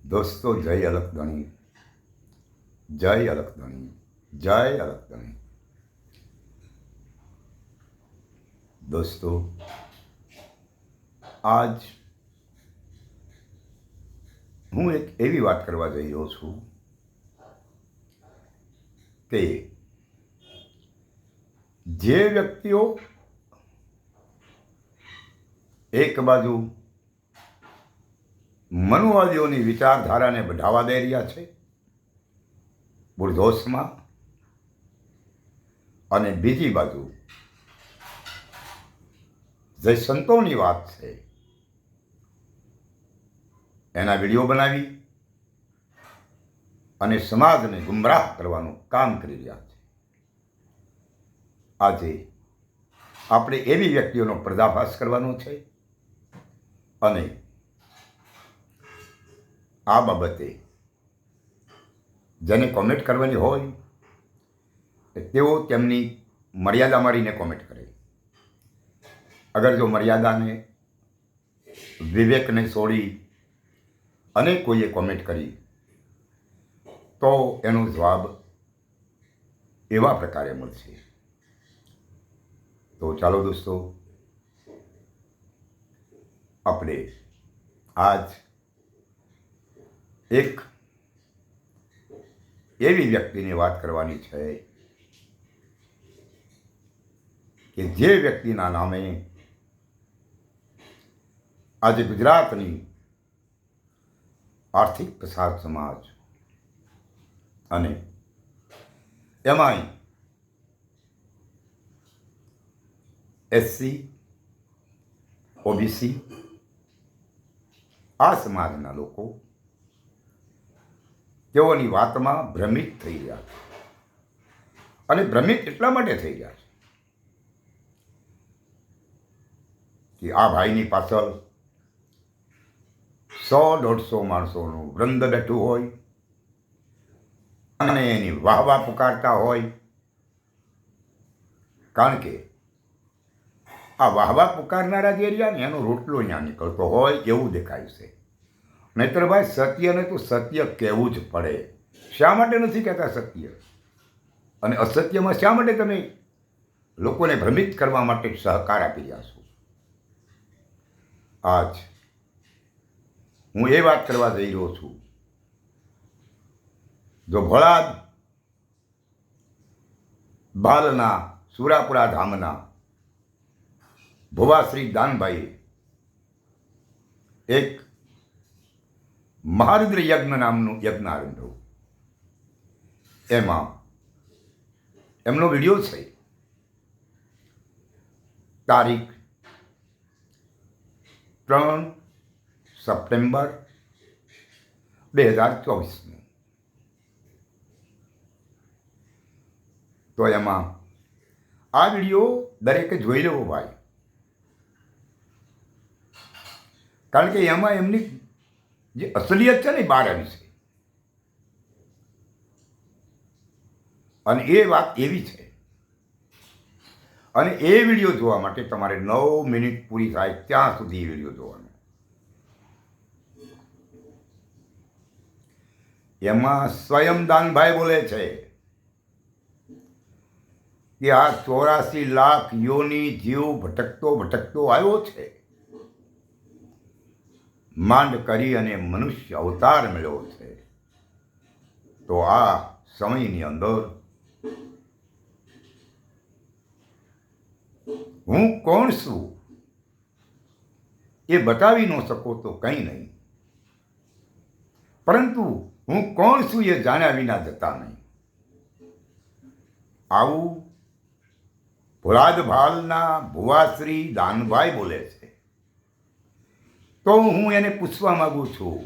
દોસ્તો, જય અલખધણી, જય અલખધણી, જય અલખધણી. દોસ્તો, આજ હું એક એવી વાત કરવા જઈ રહ્યો છું કે જે વ્યક્તિઓ એક બાજુ મનુવાદીઓની વિચારધારાને બઢાવા દઈ રહ્યા છે બુરધોસમાં, અને બીજી બાજુ જે સંતોની વાત છે એના વિડીયો બનાવી અને સમાજને ગુમરાહ કરવાનું કામ કરી રહ્યા છે. આજે આપણે એવી વ્યક્તિઓનો પર્દાફાશ કરવાનો છે અને આ બાબતે જેને કોમેન્ટ કરવાની હોય તેઓ તેમની મર્યાદા મારીને કોમેન્ટ કરે. અગર જો મર્યાદાને, વિવેકને છોડી અને કોઈએ કોમેન્ટ કરી તો એનો જવાબ એવા પ્રકારે મળશે. તો ચાલો દોસ્તો, આપણે આજ એક એવી વ્યક્તિની વાત કરવાની છે કે જે વ્યક્તિના નામે આજે ગુજરાતની આર્થિક પછાત સમાજ અને એમાંય એસસી, ઓબીસી આ સમાજના લોકો તેઓની વાતમાં ભ્રમિત થઈ રહ્યા છે. અને ભ્રમિત એટલા માટે થઈ રહ્યા છે કે આ ભાઈની પાછળ 100-150 માણસોનું વૃંદ બેઠું હોય અને એની વાહવા પુકારતા હોય. કારણ કે આ વાહવા પુકારનારા જે રહ્યા ને એનો રોટલો અહીંયા નીકળતો હોય એવું દેખાય છે. નહીતર ભાઈ સત્યને તો સત્ય કહેવું જ પડે. શા માટે નથી કહેતા સત્ય? અને અસત્યમાં શા માટે તમે લોકોને ભ્રમિત કરવા માટે સહકાર આપી રહ્યા છો? આજ હું એ વાત કરવા જઈ રહ્યો છું, જો ભોળાદ બાલના સુરાપુરા ધામના ભુવાશ્રી દાનભાઈએ એક મહારુદ્ર યજ્ઞ નામનું યજ્ઞ આરંભ્યું. એમાં એમનો વિડીયો છે. તારીખ 3 સપ્ટેમ્બર 2024. તો એમાં આ વિડીયો દરેકે જોઈ લેવો ભાઈ. કારણ કે એમાં એમની જે અસલિયત છે ને બહાર આવી છે. અને એ વાત એવી છે, અને એ વિડીયો જોવા માટે તમારે 9 મિનિટ પૂરી થાય ત્યાં સુધી એ વિડીયો જોવાનો. એમાં સ્વયં દાનભાઈ બોલે છે કે આ 84 લાખ યોની જીવ ભટકતો ભટકતો આવ્યો છે, માંડ કરી અને મનુષ્ય અવતાર મળ્યો છે. તો આ સમયની અંદર હું કોણ છું એ બતાવી ન શકો તો કંઈ નહીં, પરંતુ હું કોણ છું એ જાણ્યા વિના જતા નહીં. આવું ભોળાદ ભાલના ભુવાશ્રી દાનભાઈ બોલે છે. તો હું એને પૂછવા માંગુ છું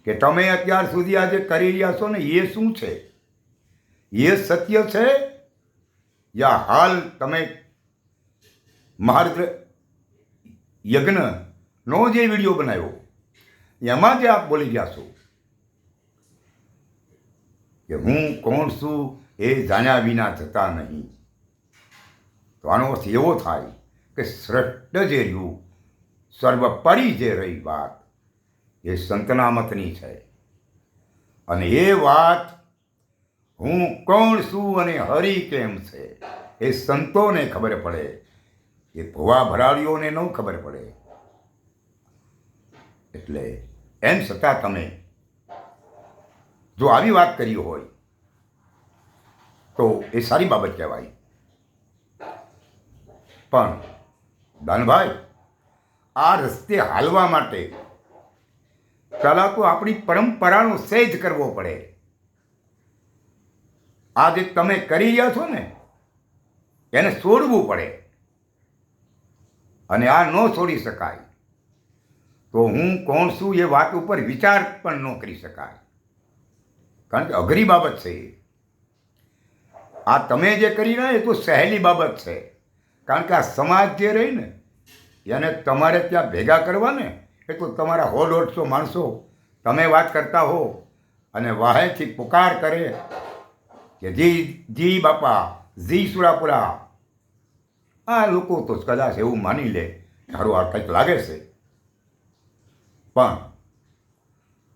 કે તમે અત્યાર સુધી આજે કરી રહ્યા છો ને એ શું છે? એ સત્ય છે યા હાલ તમે મહારુદ્ર યજ્ઞનો જે વિડીયો બનાવ્યો એમાં જે આપ બોલી ગયા છો કે હું કોણ છું એ જાણ્યા વિના જતા નહીં? તો આનો અર્થ એવો થાય કે શ્રેષ્ઠ જે રહ્યું, સર્વોપરી જે રહી વાત, એ સંતના મતની છે. અને એ વાત હું કોણ છું અને હરિ કેમ છે એ સંતોને ખબર પડે, એ ભવા ભરાડીઓને ન ખબર પડે. એટલે એમ છતાં તમે જો આવી વાત કરી હોય તો એ સારી બાબત કહેવાય. પણ દાનભાઈ, આ રસ્તે હાલવા માટે પહેલાં તો આપણી પરંપરાનો સેજ કરવો પડે. આ જે તમે કરી રહ્યા છો ને એને છોડવું પડે. અને આ ન છોડી શકાય તો હું કોણ છું એ વાત ઉપર વિચાર પણ ન કરી શકાય. કારણ કે અઘરી બાબત છે. આ તમે જે કરી રહ્યા એ તો સહેલી બાબત છે. કારણ કે આ સમાજ જે રહી ને એને તમારે ત્યાં ભેગા કરવા ને એ તો તમારા 100-150 માણસો તમે વાત કરતા હો અને વાહેથી પુકાર કરે કે જી જી બાપા, જી સુરાપુરા. આ લોકો તો કદાચ એવું માની લે સારું આ કંઈક લાગે છે. પણ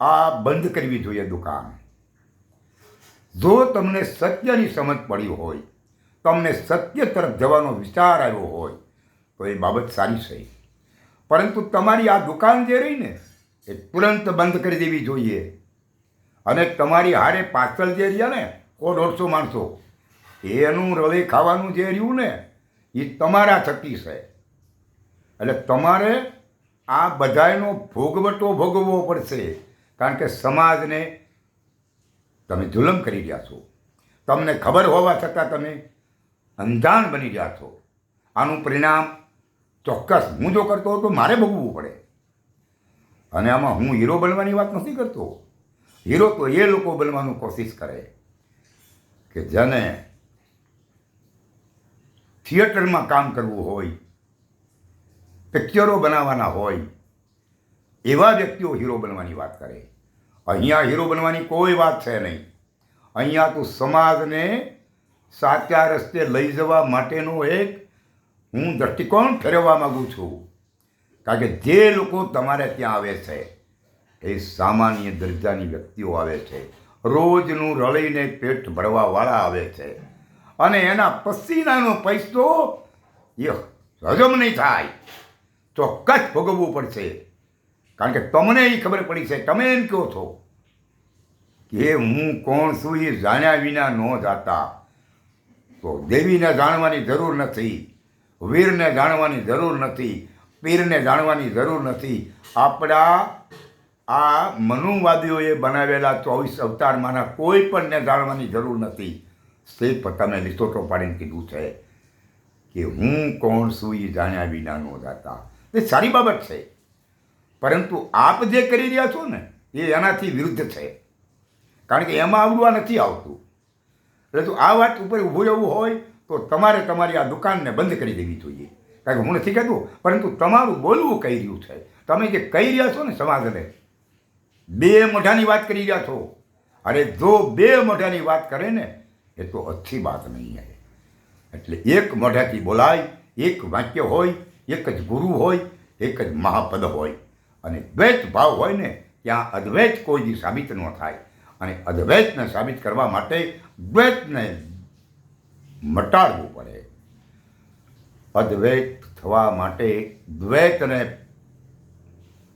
આ બંધ કરવી જોઈએ દુકાન. જો તમને સત્યની સમજ પડી હોય, તમને સત્ય તરફ જવાનો વિચાર આવ્યો હોય તો એ બાબત સારી છે. પરંતુ તમારી આ દુકાન જે રહી ને એ તુરંત બંધ કરી દેવી જોઈએ. અને તમારી હારે પાછળ જે રહ્યા ને 100-150 માણસો એનું રવે ખાવાનું જે રહ્યું ને એ તમારા થકી છે. એટલે તમારે આ બધાનો ભોગવટો ભોગવવો પડશે. કારણ કે સમાજને તમે જુલમ કરી રહ્યા છો. તમને ખબર હોવા છતાં તમે અંજાણ બની રહ્યા છો. આનું પરિણામ ચોક્કસ હું જો કરતો હોઉં તો મારે ભોગવવું પડે. અને આમાં હું હીરો બનવાની વાત નથી કરતો. હીરો તો એ લોકો બનવાનું કોશિશ કરે કે જેને થિયેટરમાં કામ કરવું હોય, પિક્ચરો બનાવવાના હોય, એવા વ્યક્તિઓ હીરો બનવાની વાત કરે. અહીંયા હીરો બનવાની કોઈ વાત છે નહીં. અહીંયા તો સમાજને સાચા રસ્તે લઈ જવા માટેનો એક હું દૃષ્ટિકોણ ફેરવવા માગું છું. કારણ કે જે લોકો તમારે ત્યાં આવે છે એ સામાન્ય દરજાની વ્યક્તિઓ આવે છે. રોજનું રળીને પેટ ભરવાવાળા આવે છે. અને એના પસીનાનો પૈસો એ હજમ નહીં થાય. ચોક્કસ ભોગવવું પડશે. કારણ કે તમને એ ખબર પડી છે. તમે એમ કહો છો કે હું કોણ છું એ જાણ્યા વિના ન જાતા. તો દેવીને જાણવાની જરૂર નથી, વીરને જાણવાની જરૂર નથી, પીરને જાણવાની જરૂર નથી. આપણા આ મનુવાદીઓએ બનાવેલા 24 અવતારમાંના કોઈ પણને જાણવાની જરૂર નથી. સિર્ફ તમે લીસોટો પાડીને કીધું છે કે હું કોણ છું એ જાણ્યા વિના ન જાતા. એ સારી બાબત છે. પરંતુ આપ જે કરી રહ્યા છો ને એ એનાથી વિરુદ્ધ છે. કારણ કે એમાં આવડવા નથી આવતું. એટલે જો આ વાત ઉપર ઊભું રહેવું હોય તો તમારે તમારી આ દુકાનને બંધ કરી દેવી જોઈએ. કારણ કે હું નથી કહેતો, પરંતુ તમારું બોલવું કહી રહ્યું છે. તમે જે કહી રહ્યા છો ને સમાજને, 2 મોઢાની વાત કરી રહ્યા છો. અરે જો 2 મોઢાની વાત કરે ને એ તો અચ્છી બાત નહીં હે. એટલે એક મોઢાથી બોલાય, એક વાક્ય હોય, એક જ ગુરુ હોય, એક જ મહાપદ હોય. અને દ્વૈત ભાવ હોય ને ત્યાં અદ્વૈત કોઈ દી સાબિત ન થાય. અને અદ્વૈતને સાબિત કરવા માટે દ્વૈતને મટાડવું પડે. અદ્વૈત થવા માટે દ્વૈતને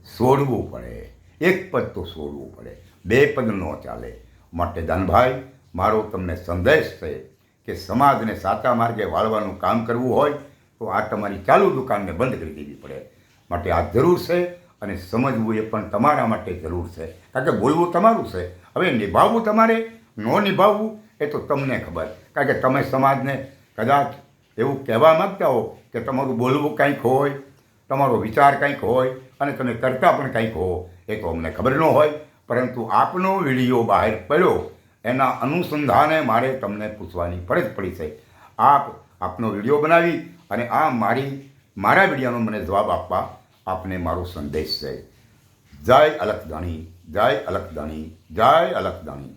છોડવું પડે. એક પદ તો છોડવું પડે, 2 પદ ન ચાલે. માટે દાનભાઈ, મારો તમને સંદેશ છે કે સમાજને સાચા માર્ગે વાળવાનું કામ કરવું હોય તો આ તમારી ચાલુ દુકાનને બંધ કરી દેવી પડે. માટે આ જરૂર છે. અને સમજવું એ પણ તમારા માટે જરૂર છે. કારણ કે બોલવું તમારું છે. હવે નિભાવવું તમારે, ન નિભાવવું એ તો તમને ખબર. કારણ કે તમે સમાજને કદાચ એવું કહેવા માગતા હો કે તમારું બોલવું કંઈક હોય, તમારો વિચાર કંઈક હોય અને તમે કરતા પણ કંઈક હો, એ તો અમને ખબર ન હોય. પરંતુ આપનો વિડીયો બહાર પડ્યો એના અનુસંધાને મારે તમને પૂછવાની ફરજ પડી છે. આપનો વિડીયો બનાવી અને મારા વિડીયોનો મને જવાબ આપવા આપને મારો સંદેશ છે. જય અલખદાણી, જય અલખદાણી, જય અલખદાણી.